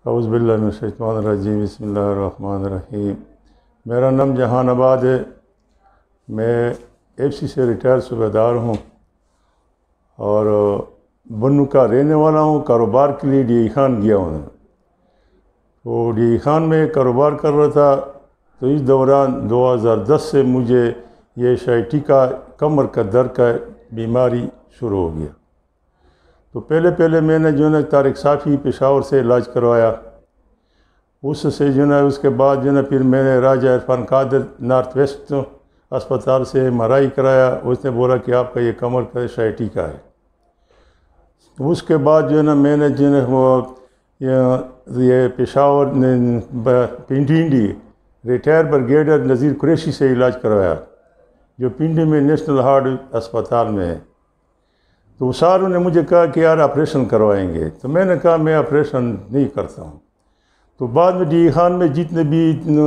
اعوذ باللہ من الشیطان الرجیم، بسم اللہ الرحمن الرحیم۔ میرا نام جہان آباد ہے، میں ایف سی سے ریٹائر صوبہ دار ہوں اور بنو کا رہنے والا ہوں۔ کاروبار کے لیے ڈی ای خان گیا ہوں۔ وہ ڈی ای خان میں کاروبار کر رہا تھا، تو اس دوران 2010 سے مجھے یہ شائٹی کا کمر کا درد کا بیماری شروع ہو گیا۔ تو پہلے میں نے جو ہے طارق صافی پشاور سے علاج کروایا، اس سے جو ہے اس کے بعد جو ہے پھر میں نے راجہ عرفان قادر نارتھ ویسٹ اسپتال سے MRI کرایا۔ اس نے بولا کہ آپ کا یہ کمر کا شائٹی کا ہے۔ اس کے بعد جو ہے نا میں نے جو ہے وہ یہ پشاور پنڈی ریٹائر بریگیڈیئر نذیر قریشی سے علاج کروایا، جو پنڈی میں نیشنل ہارٹ اسپتال میں ہے۔ تو ساروں نے مجھے کہا کہ یار آپریشن کروائیں گے، تو میں نے کہا میں آپریشن نہیں کرتا ہوں۔ تو بعد میں ڈی ای خان میں جتنے بھی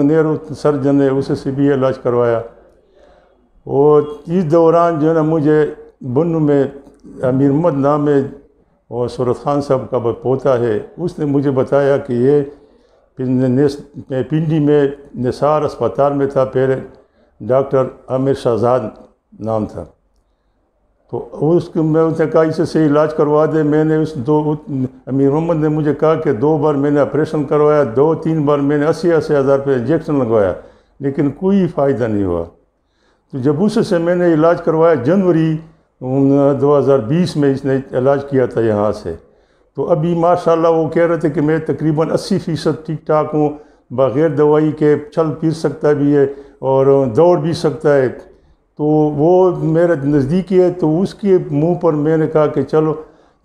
نیرو سرجن ہے اس سے بھی علاج کروایا۔ اور اس دوران جو ہے نا مجھے بنو میں امیر محمد نام ہے اور سورت خان صاحب کا پوتا ہے، اس نے مجھے بتایا کہ یہ پنڈی میں نثار اسپتال میں تھا، پہلے ڈاکٹر عامر شہزاد نام تھا۔ تو اس کو میں اس نے کہا اسے سے علاج کروا دے۔ میں نے امیر محمد نے مجھے کہا کہ 2 بار میں نے آپریشن کروایا، 2-3 بار میں نے 80,000 روپے انجیکشن لگوایا، لیکن کوئی فائدہ نہیں ہوا۔ تو جب اس سے میں نے علاج کروایا جنوری 2020 میں اس نے علاج کیا تھا یہاں سے، تو ابھی ماشاءاللہ وہ کہہ رہے تھے کہ میں تقریباً 80% ٹھیک ٹھاک ہوں، بغیر دوائی کے چل پھر سکتا بھی ہے اور دوڑ بھی سکتا ہے۔ تو وہ میرے نزدیکی ہے، تو اس کے منہ پر میں نے کہا کہ چلو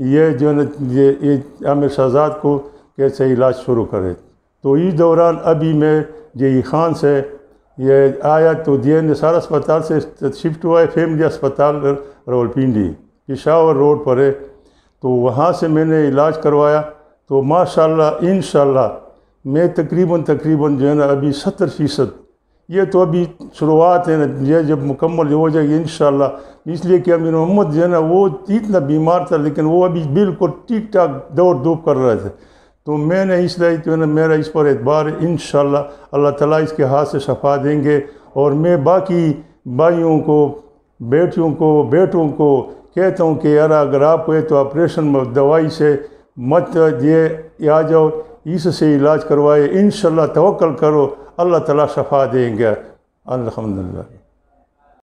یہ جو ہے نا یہ عامر شہزاد کو کیسے علاج شروع کرے۔ تو اس دوران ابھی میں ڈی ای خان سے یہ آیا، تو ڈی نثار اسپتال سے شفٹ ہوا ہے فیملی اسپتال راولپنڈی پشاور روڈ پر ہے۔ تو وہاں سے میں نے علاج کروایا، تو ماشاءاللہ انشاءاللہ میں تقریباً جو ہے نا ابھی 70%، یہ تو ابھی شروعات ہے نا، یہ جب مکمل ہو جائے گی انشاءاللہ۔ اس لیے کہ امیر محمد جو ہے نا وہ اتنا بیمار تھا، لیکن وہ ابھی بالکل ٹھیک ٹھاک دوڑ دھوپ کر رہے تھے۔ تو میں نے اس لیے جو ہے نا میرا اس پر اعتبار ہے، انشاءاللہ اللہ تعالیٰ اس کے ہاتھ سے شفا دیں گے۔ اور میں باقی بھائیوں کو، بیٹوں کو کہتا ہوں کہ یار اگر آپ کو تو آپریشن دوائی سے مت یہ آ جاؤ، اس سے علاج کروائے، انشاءاللہ توکل کرو، اللہ تعالیٰ شفا دیں گے الحمدللہ۔